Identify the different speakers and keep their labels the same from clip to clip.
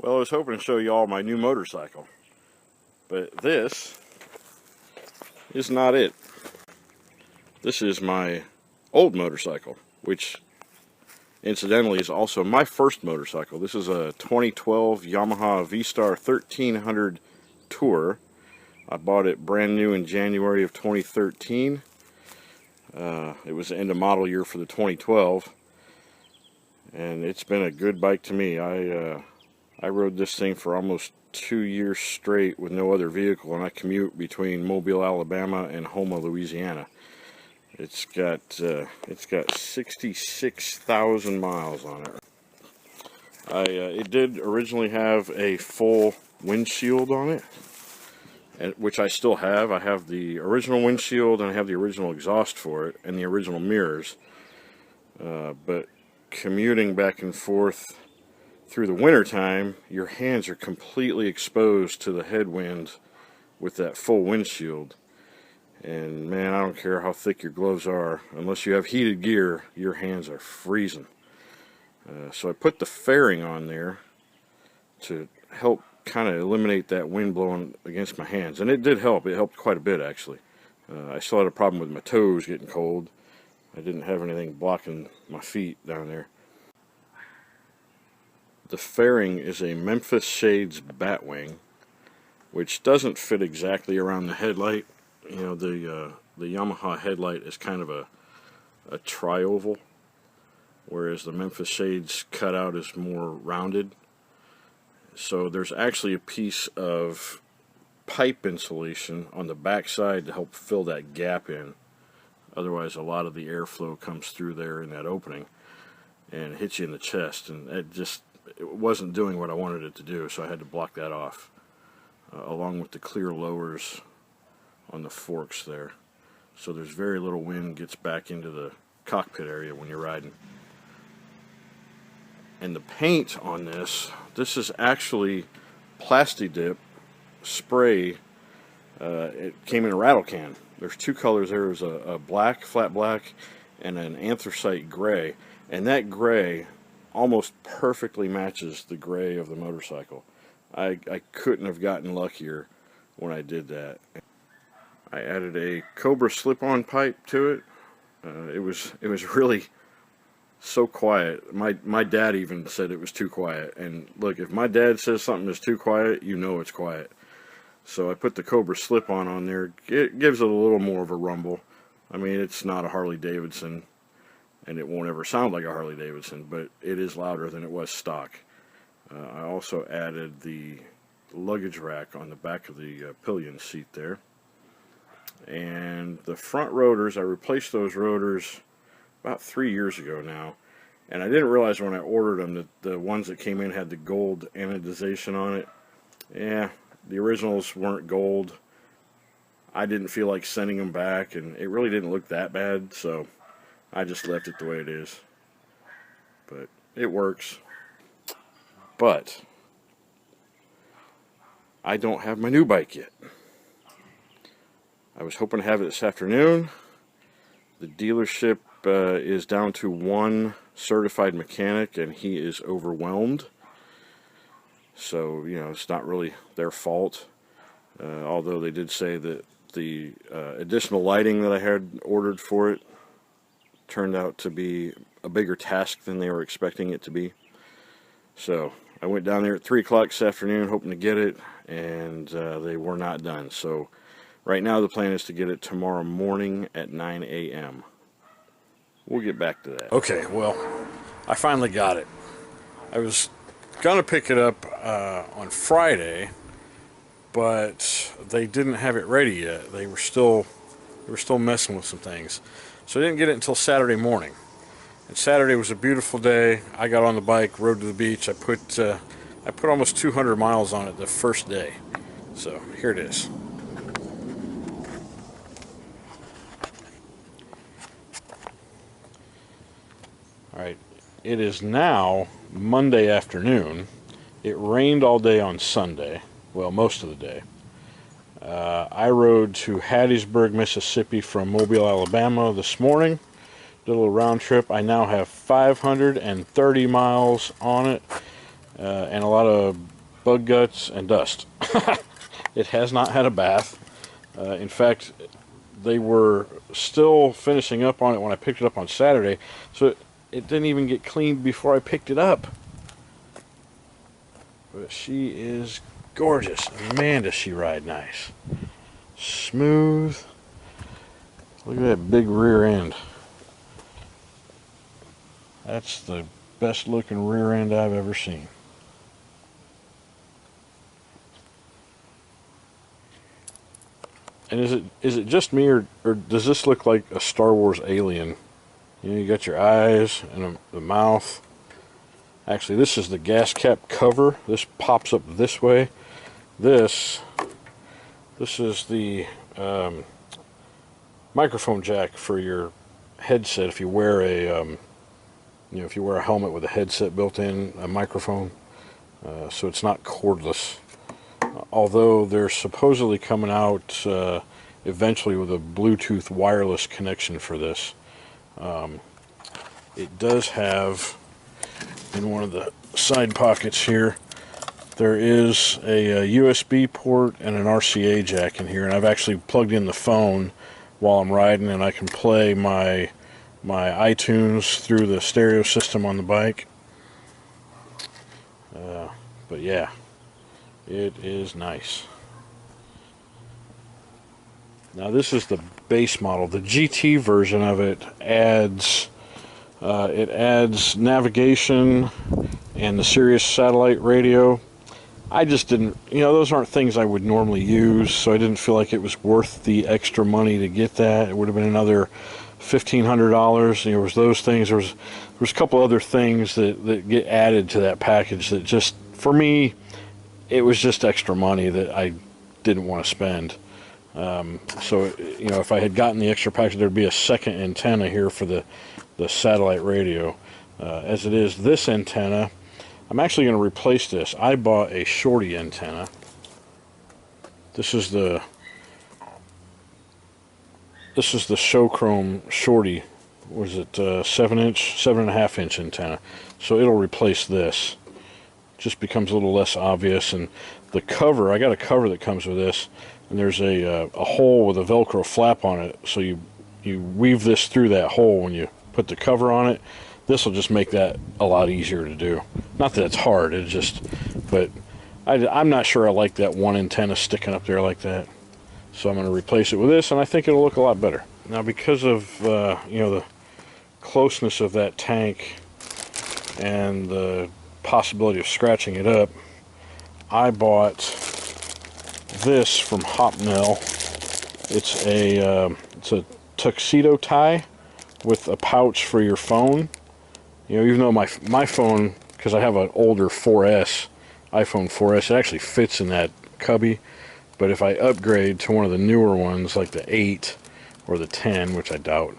Speaker 1: Well, I was hoping to show you all my new motorcycle, but this is not it. This is my old motorcycle, which incidentally is also my first motorcycle. This is a 2012 Yamaha V-Star 1300 Tour. I bought it brand new in January of 2013. It was the end of model year for the 2012, and it's been a good bike to me. I rode this thing for almost 2 years straight with no other vehicle, and I commute between Mobile, Alabama and Houma, Louisiana. It's got 66,000 miles on it. It did originally have a full windshield on it, which I still have. I have the original windshield and I have the original exhaust for it and the original mirrors. But commuting back and forth through the winter time, your hands are completely exposed to the headwind with that full windshield. And man, I don't care how thick your gloves are, unless you have heated gear, your hands are freezing. So I put the fairing on there to help kind of eliminate that wind blowing against my hands, and it did help. It helped quite a bit, actually. I still had a problem with my toes getting cold. I didn't have anything blocking my feet down there. The fairing is a Memphis Shades Batwing, which doesn't fit exactly around the headlight. You know, the Yamaha headlight is kind of a tri-oval, whereas the Memphis Shades cutout is more rounded. So there's actually a piece of pipe insulation on the back side to help fill that gap in. Otherwise, a lot of the airflow comes through there in that opening and hits you in the chest, and it wasn't doing what I wanted it to do, so I had to block that off, along with the clear lowers on the forks there. So there's very little wind gets back into the cockpit area when you're riding. And the paint on this is actually Plasti-Dip spray. It came in a rattle can. There's two colors there. There's a black, flat black, and an anthracite gray. And that gray almost perfectly matches the gray of the motorcycle. I couldn't have gotten luckier when I did that. I added a Cobra slip-on pipe to it. It was really so quiet. My dad even said it was too quiet. And look, if my dad says something is too quiet, you know it's quiet. So I put the Cobra slip-on there. It gives it a little more of a rumble. I mean, it's not a Harley Davidson, and it won't ever sound like a Harley Davidson, but it is louder than it was stock. I also added the luggage rack on the back of the pillion seat there. And the front rotors, I replaced those rotors about 3 years ago now. And I didn't realize when I ordered them that the ones that came in had the gold anodization on it. Yeah, the originals weren't gold. I didn't feel like sending them back, and it really didn't look that bad, so I just left it the way it is. But it works. But I don't have my new bike yet. I was hoping to have it this afternoon. The dealership is down to one certified mechanic, and he is overwhelmed. So, you know, it's not really their fault. Although they did say that the additional lighting that I had ordered for it turned out to be a bigger task than they were expecting it to be. So I went down there at 3 o'clock this afternoon hoping to get it, and they were not done. So right now the plan is to get it tomorrow morning at 9 a.m. We'll get back to that. Okay, well, I finally got it. I was going to pick it up on Friday, but they didn't have it ready yet. They were still messing with some things. So I didn't get it until Saturday morning. And Saturday was a beautiful day. I got on the bike, rode to the beach. I put almost 200 miles on it the first day. So here it is. Alright, it is now Monday afternoon. It rained all day on Sunday. Well, most of the day. I rode to Hattiesburg, Mississippi from Mobile, Alabama this morning. Did a little round trip. I now have 530 miles on it. and a lot of bug guts and dust. It has not had a bath. In fact, they were still finishing up on it when I picked it up on Saturday, so it didn't even get cleaned before I picked it up. But she is gorgeous. Man, does she ride nice. Smooth. Look at that big rear end. That's the best looking rear end I've ever seen. And is it just me, or does this look like a Star Wars alien? You know, you got your eyes and the mouth. Actually, this is the gas cap cover. This pops up this way. This is the microphone jack for your headset. If you wear a if you wear a helmet with a headset built in, a microphone, so it's not cordless. Although they're supposedly coming out eventually with a Bluetooth wireless connection for this. It does have, in one of the side pockets here, there is a USB port and an RCA jack in here, and I've actually plugged in the phone while I'm riding, and I can play my iTunes through the stereo system on the bike. But yeah, it is nice. Now this is the base model. The GT version of it adds navigation and the Sirius satellite radio. I just didn't, those aren't things I would normally use, so I didn't feel like it was worth the extra money to get that. It would have been another $1,500. There was those things. There was a couple other things that get added to that package that just, for me, it was just extra money that I didn't want to spend. So, if I had gotten the extra package, there'd be a second antenna here for the satellite radio. As it is, this antenna, I'm actually going to replace this. I bought a shorty antenna. This is the Showchrome shorty. Was it 7.5-inch antenna? So it'll replace this. Just becomes a little less obvious. And the cover, I got a cover that comes with this, and there's a hole with a Velcro flap on it. So you weave this through that hole when you put the cover on it. This will just make that a lot easier to do. Not that it's hard, it's just, but I'm not sure I like that one antenna sticking up there like that. So I'm going to replace it with this, and I think it'll look a lot better. Now, because of the closeness of that tank and the possibility of scratching it up, I bought this from Hopnell. It's a tuxedo tie with a pouch for your phone. Even though my phone, because I have an older 4S, iPhone 4S, it actually fits in that cubby. But if I upgrade to one of the newer ones, like the 8 or the 10, which I doubt,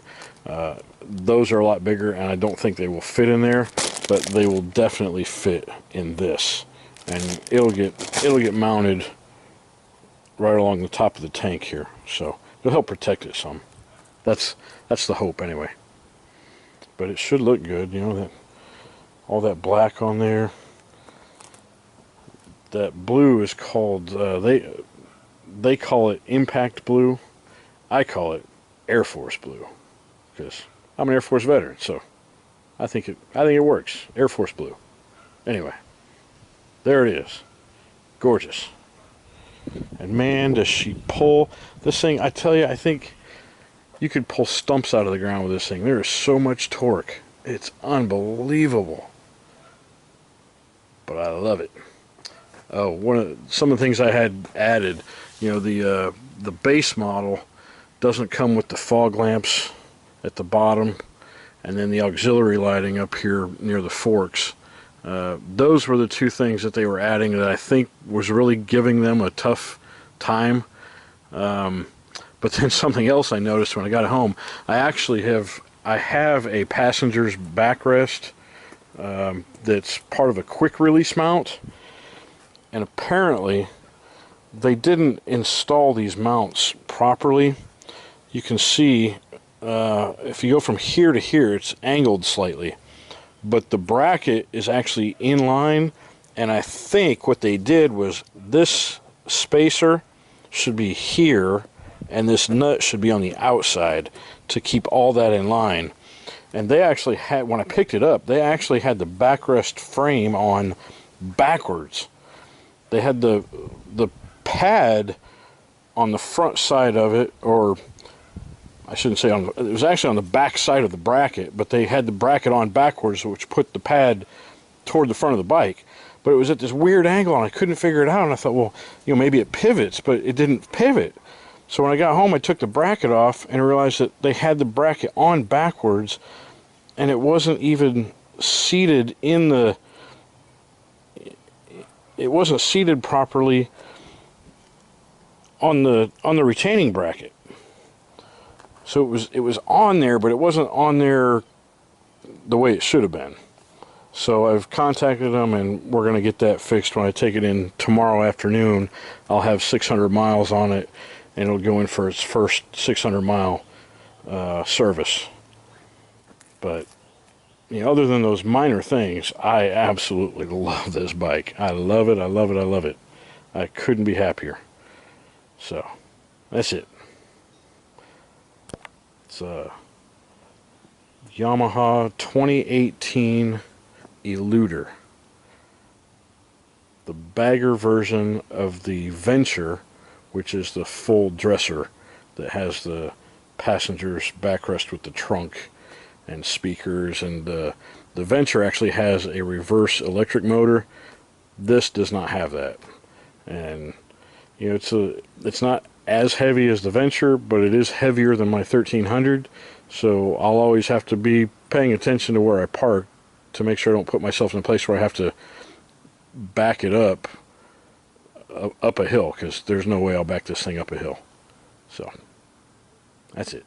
Speaker 1: those are a lot bigger, and I don't think they will fit in there, but they will definitely fit in this. And it'll get mounted right along the top of the tank here, so it'll help protect it some. That's the hope anyway. But it should look good, that all that black on there. That blue is called they call it impact blue. I call it Air Force blue because I'm an Air Force veteran, so I think it works. Air Force blue. Anyway, there it is. Gorgeous. And man, does she pull this thing. I tell you, I think you could pull stumps out of the ground with this thing. There is so much torque. It's unbelievable. But I love it. Oh, some of the things I had added, the base model doesn't come with the fog lamps at the bottom, and then the auxiliary lighting up here near the forks. Those were the two things that they were adding that I think was really giving them a tough time. But then something else I noticed when I got home, I have a Passengers Backrest that's part of a quick release mount, and apparently they didn't install these mounts properly. You can see if you go from here to here, it's angled slightly, but the bracket is actually in line,
Speaker 2: And I think what they did was this spacer should be here, and this nut should be on the outside to keep all that in line. And they actually had, when I picked it up, they actually had the backrest frame on backwards. They had the pad on the front side of it, or I shouldn't say on, it was actually on the back side of the bracket, but they had the bracket on backwards, which put the pad toward the front of the bike. But it was at this weird angle, and I couldn't figure it out, and I thought, well, you know, maybe it pivots, but it didn't pivot. So when I got home, I took the bracket off and realized that they had the bracket on backwards, and it wasn't even seated in the, it wasn't seated properly on the retaining bracket. So it was on there, but it wasn't on there the way it should have been. So I've contacted them, and we're going to get that fixed when I take it in tomorrow afternoon. I'll have 600 miles on it, and it'll go in for its first 600 mile service. But you know, other than those minor things, I absolutely love this bike. I love it, I love it, I love it. I couldn't be happier. So that's it. It's a Yamaha 2018 Eluder, the bagger version of the Venture, which is the full dresser that has the Passengers Backrest with the trunk and speakers, and the Venture actually has a reverse electric motor. This does not have that, and you know, it's not as heavy as the Venture, but it is heavier than my 1300, so I'll always have to be paying attention to where I park to make sure I don't put myself in a place where I have to back it up a hill, because there's no way I'll back this thing up a hill. So that's it.